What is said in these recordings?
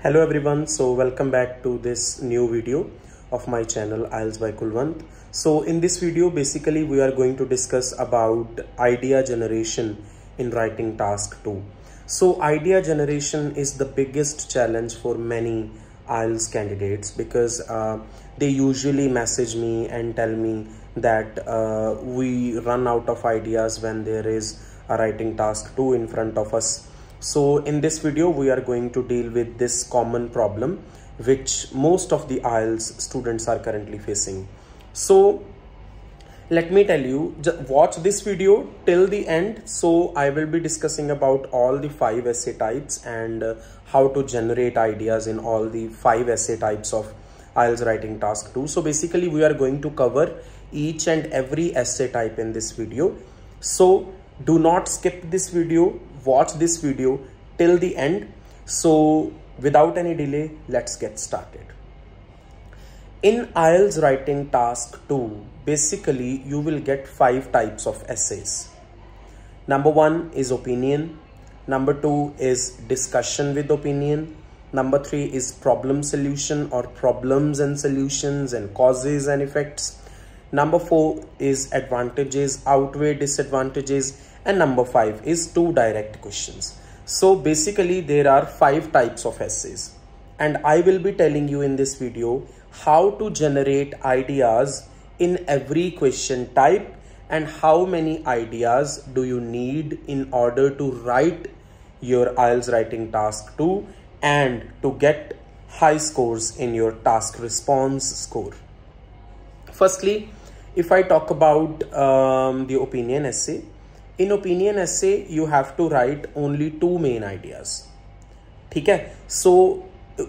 Hello everyone, so welcome back to this new video of my channel IELTS by Kulwant. So in this video basically we are going to discuss about idea generation in writing task 2. So idea generation is the biggest challenge for many IELTS candidates because they usually message me and tell me that we run out of ideas when there is a writing task 2 in front of us. So in this video, we are going to deal with this common problem which most of the IELTS students are currently facing. So let me tell you, watch this video till the end. So I will be discussing about all the 5 essay types and how to generate ideas in all the 5 essay types of IELTS writing task 2. So basically we are going to cover each and every essay type in this video. So do not skip this video. Watch this video till the end. So without any delay, let's get started. In IELTS writing task 2, basically you will get 5 types of essays. Number 1 is opinion. Number 2 is discussion with opinion. Number 3 is problem solution or problems and solutions and causes and effects. Number 4 is advantages, outweigh disadvantages. And number 5 is 2 direct questions. So basically there are 5 types of essays and I will be telling you in this video how to generate ideas in every question type and how many ideas do you need in order to write your IELTS writing task 2 and to get high scores in your task response score. Firstly, if I talk about the opinion essay, in opinion essay, you have to write only 2 main ideas. Okay? So,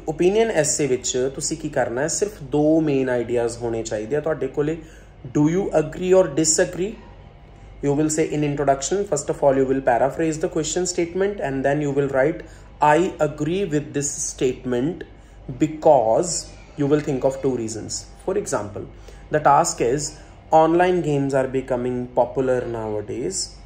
opinion essay which तुसी की करना है सिर्फ 2 main ideas होने चाहिए तो देखोले do you agree or disagree? You will say in introduction, first of all, you will paraphrase the question statement and then you will write, I agree with this statement because you will think of 2 reasons. For example, the task is online games are becoming popular nowadays.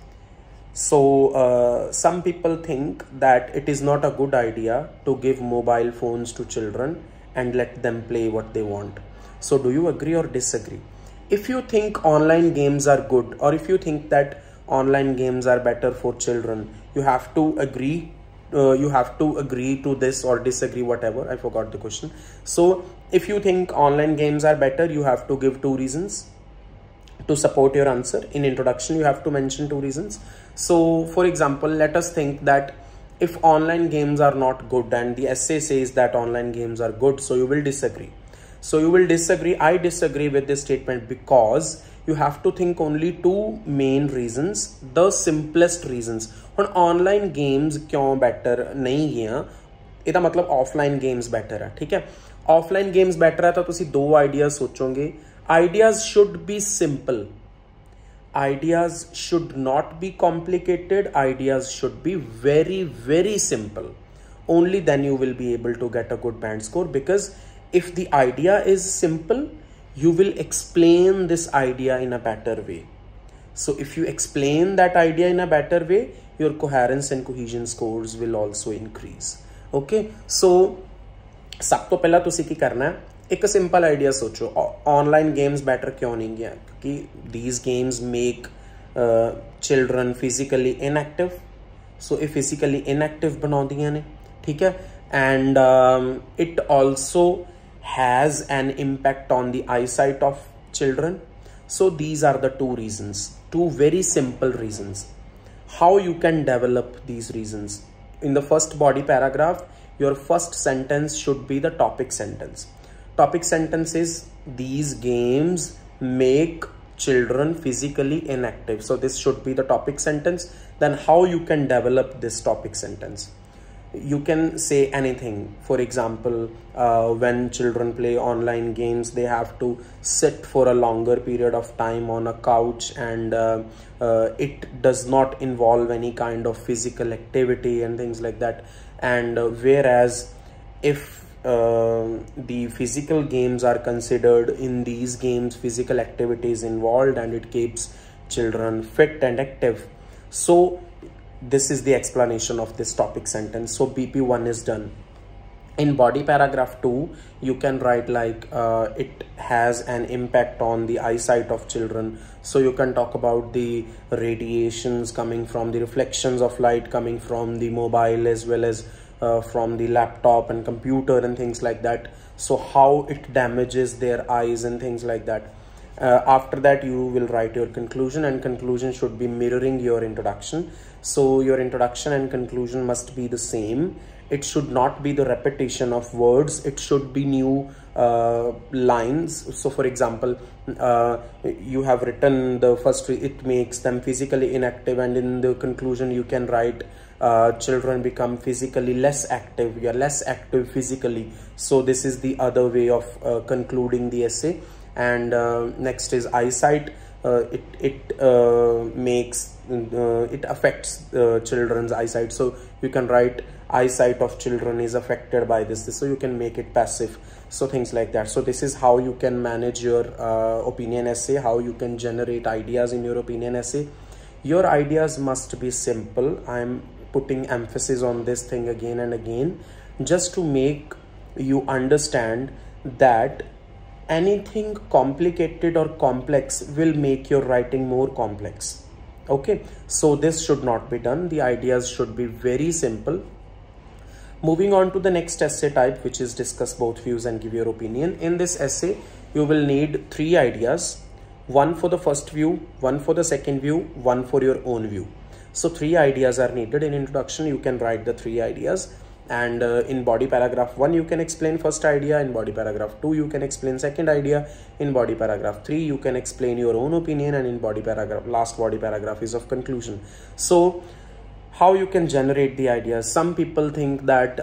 So some people think that it is not a good idea to give mobile phones to children and let them play what they want. So do you agree or disagree? If you think online games are good or if you think that online games are better for children, you have to agree. You have to agree to this or disagree, whatever. I forgot the question. So if you think online games are better, you have to give 2 reasons to support your answer. In introduction, you have to mention 2 reasons. So for example, let us think that if online games are not good and the essay says that online games are good, so you will disagree. So you will disagree. I disagree with this statement because you have to think only 2 main reasons, the simplest reasons. On online games क्यों better नहीं है? इता मतलब offline games better है, ठीक है? Offline games better है तो तुसी 2 ideas सोचोगे. Ideas should be simple. Ideas should not be complicated. Ideas should be very, very simple. Only then you will be able to get a good band score, because if the idea is simple, you will explain this idea in a better way. So if you explain that idea in a better way, your coherence and cohesion scores will also increase. Okay. So सब तो पहला तुसी की करना है, एक simple idea सोचो, online games better क्यों नहीं है? क्योंकि these games make children physically inactive. So ये फिजिकली इनएक्टिव बना दिया ने, ठीक है, and it also has an impact on the eye sight of children. So these are the 2 reasons, 2 very simple reasons. How you can develop these reasons? In the first body paragraph, your first sentence should be the topic sentence. Topic sentence is these games make children physically inactive. So this should be the topic sentence. Then how you can develop this topic sentence? You can say anything. For example, when children play online games, they have to sit for a longer period of time on a couch and it does not involve any kind of physical activity and things like that. And whereas if the physical games are considered, in these games physical activities involved and it keeps children fit and active. So this is the explanation of this topic sentence. So BP1 is done. In body paragraph 2, you can write like it has an impact on the eyesight of children. So you can talk about the radiations coming from the reflections of light coming from the mobile, as well as from the laptop and computer and things like that. So how it damages their eyes and things like that. After that, you will write your conclusion, and conclusion should be mirroring your introduction. So your introduction and conclusion must be the same. It should not be the repetition of words. It should be new lines. So for example, you have written the first, it makes them physically inactive, and in the conclusion you can write children become physically less active. You are less active physically. So this is the other way of concluding the essay. And next is eyesight. It affects children's eyesight. So you can write eyesight of children is affected by this, so you can make it passive. So things like that. So this is how you can manage your opinion essay, how you can generate ideas in your opinion essay. Your ideas must be simple. I'm putting emphasis on this thing again and again, just to make you understand that anything complicated or complex will make your writing more complex. Okay, so this should not be done. The ideas should be very simple. Moving on to the next essay type, which is discuss both views and give your opinion. In this essay, you will need 3 ideas. One for the first view, one for the second view, one for your own view. So 3 ideas are needed. In introduction, you can write the 3 ideas. And in body paragraph 1, you can explain first idea. In body paragraph 2, you can explain second idea. In body paragraph 3, you can explain your own opinion. And in body paragraph, last body paragraph is of conclusion. So how you can generate the ideas? Some people think that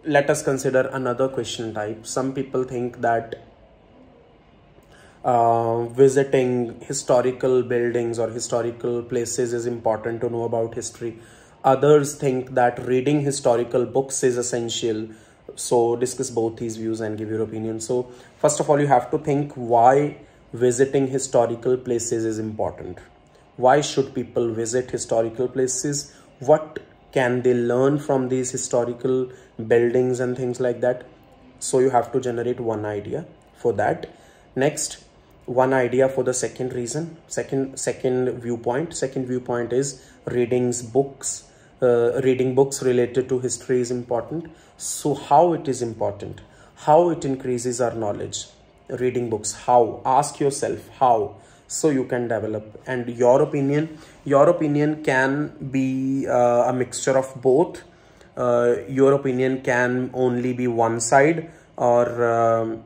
let us consider another question type. Some people think that visiting historical buildings or historical places is important to know about history. Others think that reading historical books is essential. So discuss both these views and give your opinion. So first of all, you have to think why visiting historical places is important. Why should people visit historical places? What can they learn from these historical buildings and things like that? So you have to generate one idea for that. Next, one idea for the second reason, second viewpoint. Second viewpoint is reading books related to history is important. So how it is important, how it increases our knowledge. Reading books, how? Ask yourself how. So you can develop. And your opinion can be a mixture of both. Your opinion can only be one side, or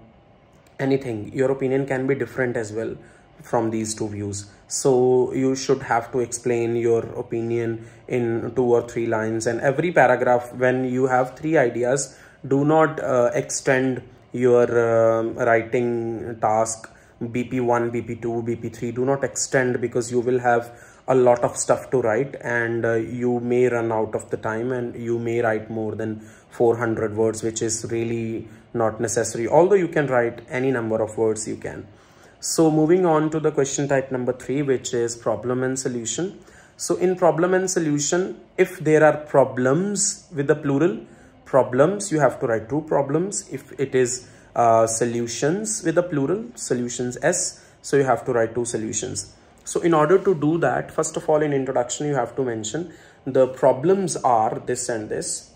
anything. Your opinion can be different as well from these 2 views. So you should have to explain your opinion in 2 or 3 lines. And every paragraph, when you have 3 ideas, do not extend your writing task. BP1, BP2, BP3, do not extend, because you will have a lot of stuff to write, and you may run out of the time, and you may write more than 400 words, which is really not necessary. Although you can write any number of words, you can. So moving on to the question type number 3, which is problem and solution. So in problem and solution, if there are problems with the plural, problems, you have to write 2 problems. If it is solutions with the plural, solutions S, so you have to write 2 solutions. So in order to do that, first of all, in introduction, you have to mention the problems are this and this,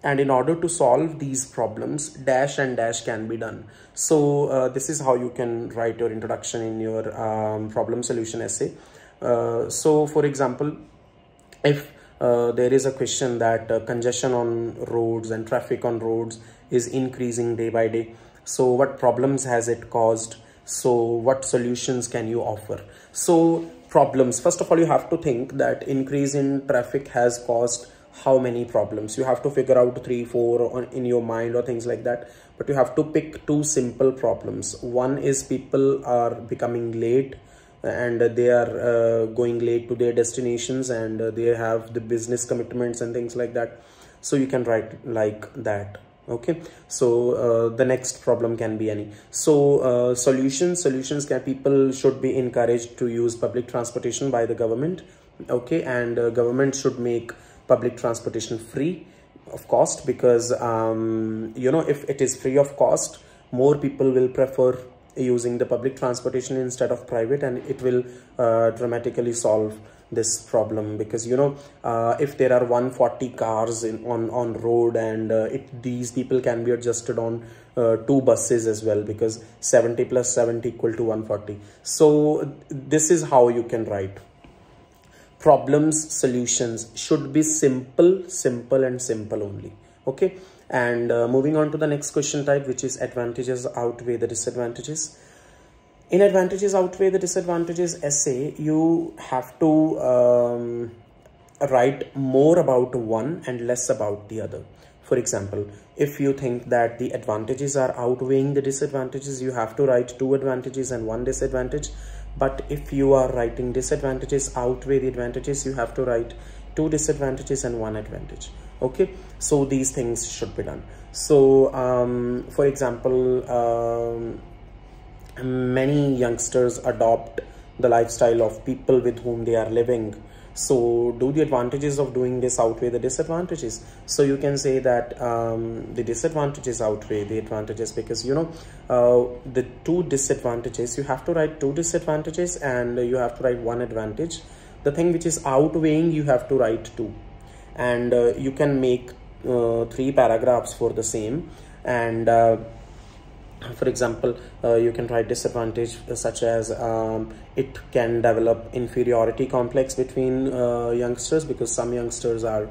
and in order to solve these problems, dash and dash can be done. So this is how you can write your introduction in your problem solution essay. So for example, if there is a question that congestion on roads and traffic on roads is increasing day by day, so what problems has it caused? So what solutions can you offer? So problems, first of all, you have to think that increase in traffic has caused how many problems. You have to figure out 3, 4 in your mind or things like that, but you have to pick 2 simple problems. One is people are becoming late, and they are going late to their destinations, and they have the business commitments and things like that. So you can write like that. Okay, so the next problem can be any. So solutions can, people should be encouraged to use public transportation by the government. Okay, and government should make public transportation free. of cost, because you know, if it is free of cost, more people will prefer using the public transportation instead of private, and it will dramatically solve this problem. Because you know, if there are 140 cars on road, and these people can be adjusted on 2 buses as well, because 70 plus 70 equal to 140. So this is how you can write. Problems, solutions should be simple and simple only. Okay, and moving on to the next question type, which is advantages outweigh the disadvantages. In advantages outweigh the disadvantages essay, you have to write more about one and less about the other. For example, if you think that the advantages are outweighing the disadvantages, you have to write 2 advantages and 1 disadvantage. But if you are writing disadvantages outweigh the advantages, you have to write 2 disadvantages and 1 advantage. Okay, so these things should be done. So for example, many youngsters adopt the lifestyle of people with whom they are living. So do the advantages of doing this outweigh the disadvantages? So you can say that the disadvantages outweigh the advantages, because you know, the 2 disadvantages, you have to write 2 disadvantages and you have to write 1 advantage. The thing which is outweighing, you have to write 2, and you can make 3 paragraphs for the same. And for example, you can write disadvantage such as it can develop inferiority complex between youngsters, because some youngsters are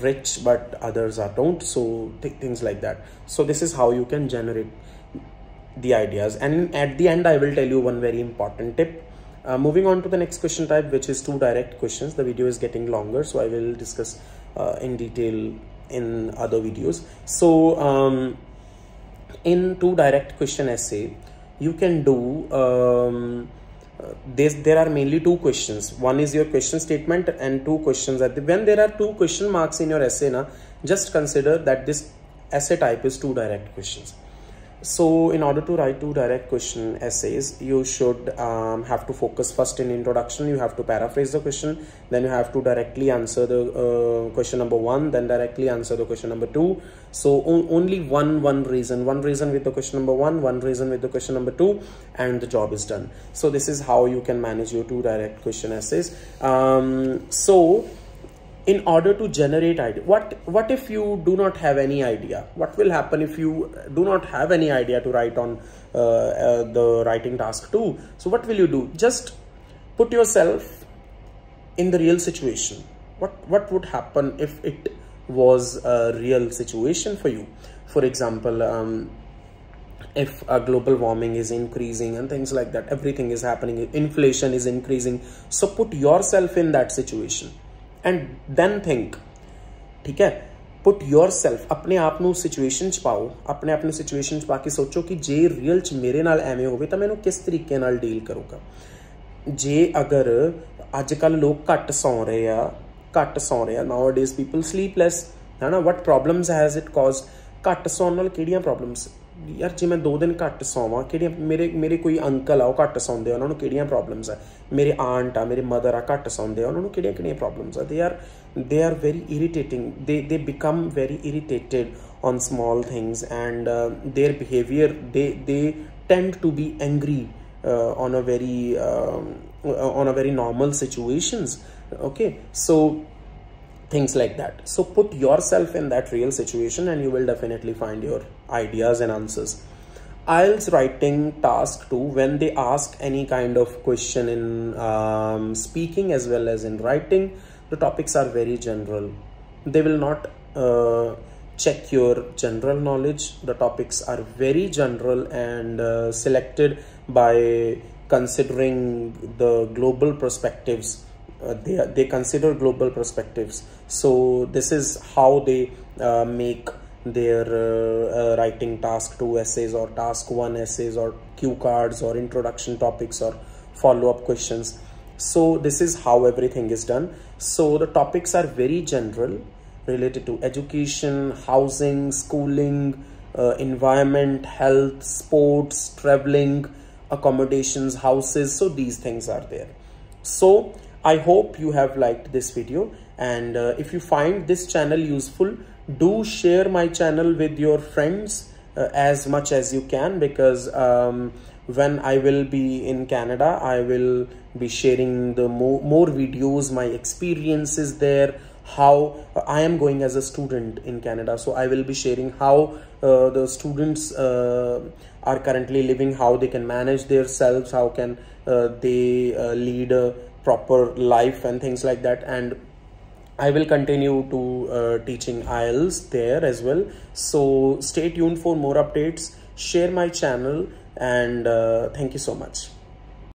rich but others are don't. So things like that. So this is how you can generate the ideas. And at the end, I will tell you one very important tip. Moving on to the next question type, which is 2 direct questions. The video is getting longer, so I will discuss in detail in other videos. So in 2 direct question essay, you can do there are mainly 2 questions. One is your question statement and 2 questions at the when there are 2 question marks in your essay na, just consider that this essay type is 2 direct questions. So in order to write 2 direct question essays, you should have to focus first in introduction. You have to paraphrase the question, then you have to directly answer the question number 1, then directly answer the question number 2. So only one reason with the question number 1, 1 reason with the question number 2, and the job is done. So this is how you can manage your 2 direct question essays. So in order to generate idea, what if you do not have any idea? What will happen if you do not have any idea to write on the writing task 2? So what will you do? Just put yourself in the real situation. What would happen if it was a real situation for you? For example, if global warming is increasing and things like that, everything is happening, inflation is increasing. So put yourself in that situation and then think, ठीक है? Put yourself, अपने आप नू situation च पाओ, अपने situation च पाके सोचो कि जे real च मेरे नाल ऐਵੇਂ होवे तां मैनू किस तरीके नाल deal करूँगा। जे अगर आजकल लोग घट सौ रहे आ, nowadays people sleep less, है ना? What problems has it caused? घट सौन नाल किहड़ियां problems? यार जे मैं 2 दिन घट सौवां, किहड़ियां मेरे कोई अंकल आ घट सौंदे आ, उन्हां नूं किहड़ियां प्रॉब्लम्स है? मेरे आंट आ, मेरे मदर आ घट सौंदे आ, उन्हां नूं किहड़ियां प्रॉब्लम्स है? they are very irritating. They become very irritated on small things, and their behavior, they tend to be angry on a very normal situations. Okay, so things like that. So put yourself in that real situation and you will definitely find your ideas and answers. IELTS writing task 2, when they ask any kind of question in speaking as well as in writing, the topics are very general. They will not check your general knowledge. The topics are very general and selected by considering the global perspectives. They consider global perspectives. So this is how they make their writing task 2 essays or task 1 essays or cue cards or introduction topics or follow-up questions. So this is how everything is done. So the topics are very general, related to education, housing, schooling, environment, health, sports, traveling, accommodations, houses. So these things are there. So I hope you have liked this video, And if you find this channel useful, do share my channel with your friends as much as you can, because when I will be in Canada, I will be sharing the more videos, my experiences there, how I am going as a student in Canada. So I will be sharing how the students are currently living, how they can manage themselves, how can they lead a proper life and things like that. And I will continue to teaching IELTS there as well. So stay tuned for more updates, share my channel, and thank you so much.